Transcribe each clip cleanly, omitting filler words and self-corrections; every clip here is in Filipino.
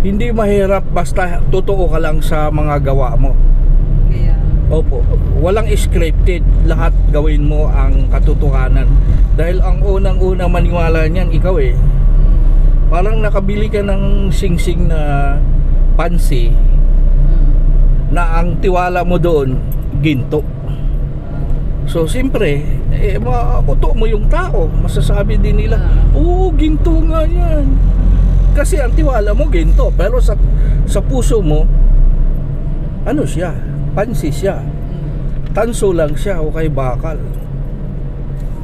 Hindi mahirap basta totoo ka lang sa mga gawa mo. Kaya, Opo, walang scripted, lahat gawin mo ang katotohanan. Dahil ang unang-unang maniwala niyan, ikaw eh. Parang nakabili ka ng singsing na pansi, na ang tiwala mo doon, ginto. So, siyempre, makuto mo yung tao. Masasabi din nila, oo, ginto nga yan. Kasi ang tiwala mo, ginto. Pero sa puso mo, ano siya? Pansi siya. Tanso lang siya o kay bakal.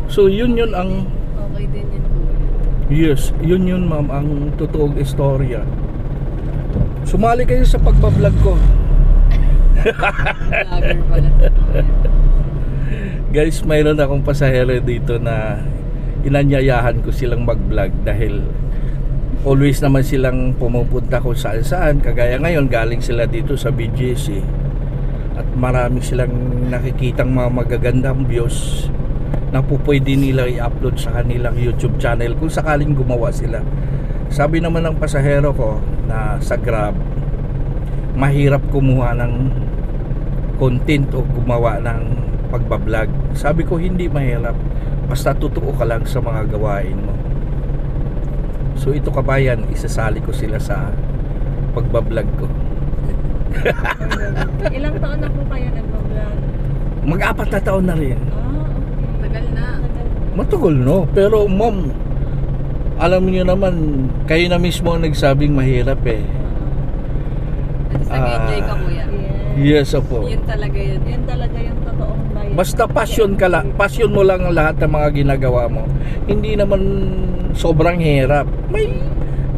So yun ang okay din yun po. yes, yun ma'am ang totoong istorya. Sumali kayo sa pagbablog ko. Vlogger pala. Guys, mayroon akong pasahero dito na inanyayahan ko silang mag-vlog dahil always naman silang pumupunta kung saan-saan. Kagaya ngayon, galing sila dito sa BGC. At marami silang nakikitang mga magagandang views na po pwede nila i-upload sa kanilang YouTube channel kung sakaling gumawa sila. Sabi naman ng pasahero ko na sa Grab, mahirap kumuha ng content o gumawa ng pagbablog. Sabi ko hindi mahirap, basta totoo ka lang sa mga gawain mo. So ito kabayan, isasali ko sila sa pagbablog ko. Ilang taon na po kayo nag-vlog? Mag-4 na taon na rin. Okay. Tagal na. Matagal no, pero ma'am, alam niyo naman, kayo na mismo ang nagsabing mahirap eh. At nag-enjoy ka kuya. Yes, opo. Yun talaga yun. Yan talaga yung totoong bayan. Basta passion ka lang, passion mo lang ang lahat ng mga ginagawa mo. Hindi naman sobrang hirap.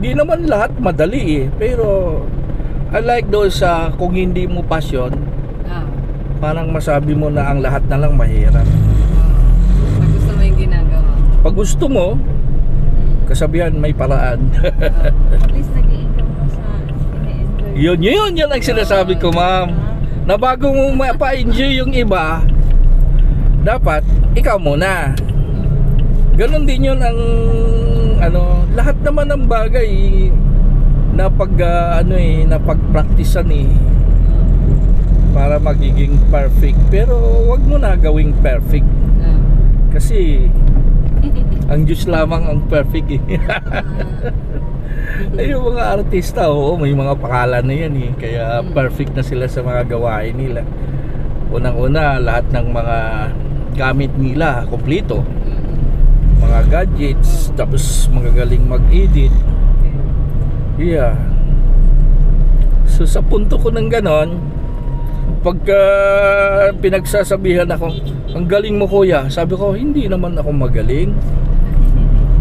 Di naman lahat madali eh. Pero unlike doon sa kung hindi mo passion, parang masabi mo na ang lahat na lang mahirap. Pag gusto mo yung ginagawa. Pag gusto mo, kasabihan may paraan. At least nag-i-income mo sa ine-enjoy. yun ang sinasabi ko, ma'am. Na bago mo mapa-enjoy yung iba, dapat ikaw muna. Ganon din yun ang lahat naman ng bagay na napag-practicean para magiging perfect. Pero wag mo na gawing perfect. Kasi ang Diyos lamang ang perfect eh. Ay, yung mga artista, may mga pangalan na yan eh. Kaya perfect na sila sa mga gawain nila. Unang-una, lahat ng mga gamit nila, kompleto. Mga gadgets, tapos magagaling mag-edit. Yeah. So sa punto ko ng ganon, pagka pinagsasabihan ako, ang galing mo kuya, sabi ko, hindi naman ako magaling.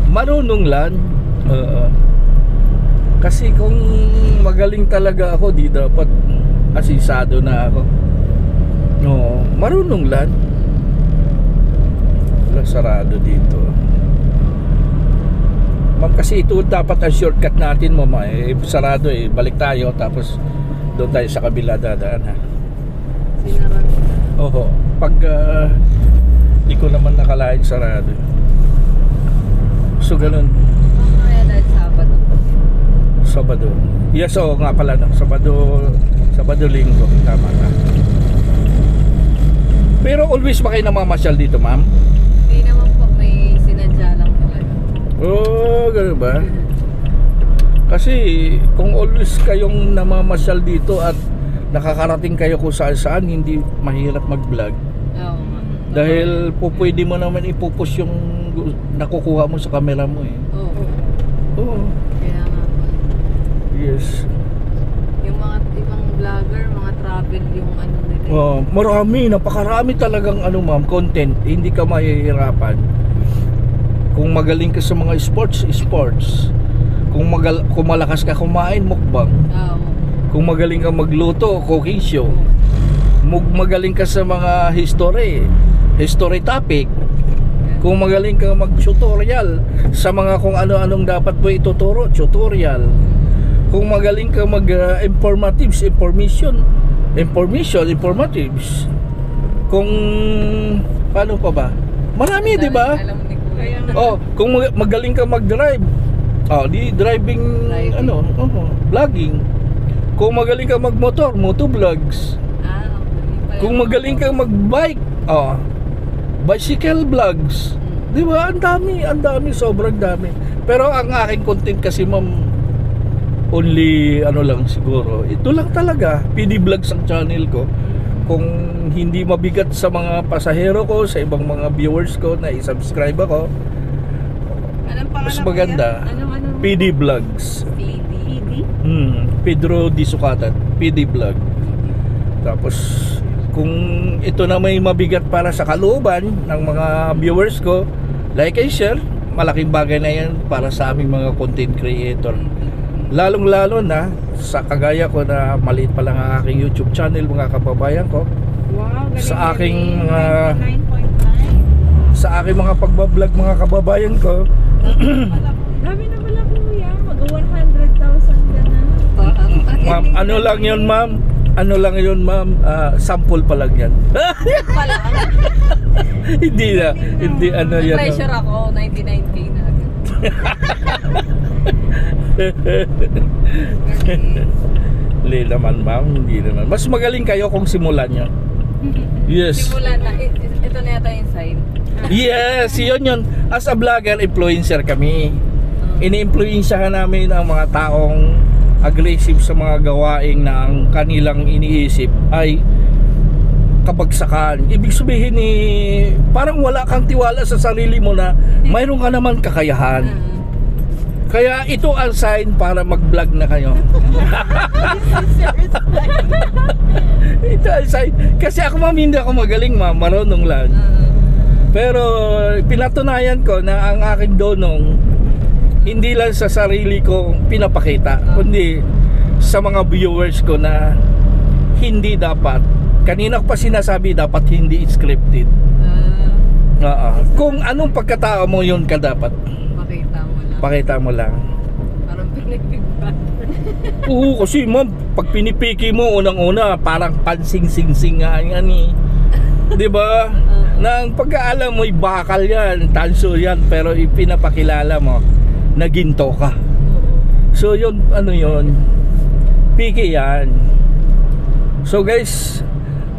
Marunong lang. Kasi kung magaling talaga ako, di dapat asisado na ako. No, marunong lang. Wala, sarado dito. Ma'am, kasi ito dapat ang shortcut natin, mama. Sarado eh. Balik tayo, tapos doon tayo sa kabila dadaan ha. Sinaran. Oho. Pag di ko naman nakalain sarado. So ganun. Kaya dahil Sabado. Sabado. Yes, nga pala no. Sabado linggo. Tama ka. Pero always ba kayo namamasyal dito, ma'am? Hindi naman po, may sinadya lang talaga. Oh, gano'n ba? Kasi kung always kayong namamasyal dito at nakakarating kayo kung saan-saan, hindi mahirap mag-vlog. Oo. Dahil pwede mo naman ipupush yung nakukuha mo sa camera mo eh. Oo. Oo. Kaya nga po. Yes. Yung mga ibang vlogger, mga travel, yung nila. Napakarami talagang ma'am, content. Hindi ka mahihirapan. Kung magaling ka sa mga sports. Kung malakas ka kumain, mukbang. Oo. Kung magaling ka magluto, cooking show. Magaling ka sa mga history topic. Kung magaling ka mag-tutorial sa mga kung ano-anong dapat mo ituturo, tutorial. Kung magaling ka mag-informatives. Kung paano pa ba? Marami, di ba? Alam ni Kuya. Kung magaling ka mag-drive, Di driving, Driving. vlogging. Kung magaling ka magmotor, motovlogs. Okay. Kung magaling kang magbike, bicycle vlogs. Di ba? Ang dami, sobrang dami. Pero ang aking content kasi, ma'am, only lang siguro. Ito lang talaga, PD Vlogs ang channel ko. Kung hindi mabigat sa mga pasahero ko, sa ibang mga viewers ko na i-subscribe ako, Anong pangalan mas mo maganda. Anong PD Vlogs. yan? PD? Pedro Di Sukatan, PD Vlog. Tapos kung ito na may mabigat para sa kalooban ng mga viewers ko, like and share, malaking bagay na yan para sa aming mga content creator. Lalong lalo na sa kagaya ko na maliit pa lang ang aking YouTube channel, mga kababayan ko. Wow, galing Sa aking galing. mga 99.9. sa aking mga pagbablog, mga kababayan ko. Dami na pala kuya. Mag-100,000 ka na. Ma'am, ano lang yun, ma'am? Ano lang yun, ma'am? Sample pa lang yan. Pala. Hindi na. Hindi ano yan. Pressure ako, 99K na agad. Hindi naman, ma'am. Hindi naman. Mas magaling kayo kung simulan nyo. Yes. Simulan na. Ito na yata yung sign. Yes, yun. As a vlogger, influencer kami. Ini-influensyahan namin ang mga taong aggressive sa mga gawain na ang kanilang iniisip ay kabagsakan. Ibig sabihin parang wala kang tiwala sa sarili mo na mayroon ka naman kakayahan. Kaya ito ang sign para mag-vlog na kayo. Ito ang sign. Kasi ako, ma'am, hindi ako magaling, ma'am. Marunong lang. Pero pinatunayan ko na ang aking donong hindi lang sa sarili ko pinapakita, kundi sa mga viewers ko na hindi dapat. Kanina ko pa sinasabi, dapat hindi scripted. Kung anong pagkatao mo, yun ka dapat. Makita mo lang. Pakita mo lang. Parang pinag-feedback. Oo, kasi ma'am, pag pinipiki mo, unang-una, parang pansing-sing-sing nga yan Di ba? Nang pagkaalam mo'y bakal yan, tanso yan, pero ipinapakilala mo na ginto ka. So yun, yun, piki yan. So guys,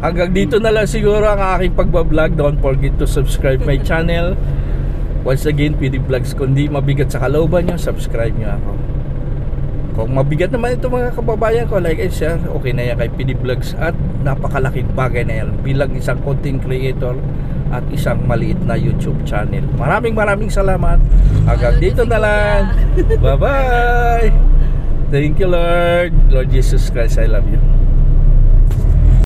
hanggang dito na lang siguro ang aking pagbablog. Don't forget to subscribe my channel. Once again, PD Vlogs. Kung di mabigat sa kalooban nyo, subscribe nyo ako. Kung mabigat naman ito, mga kababayan ko, like and share, okay na yan kay PD Vlogs. At napakalaking bagay na yan bilang isang content creator at isang maliit na YouTube channel. Maraming salamat. Hanggang dito na lang. Bye bye. Thank you, Lord. Lord Jesus Christ, I love you.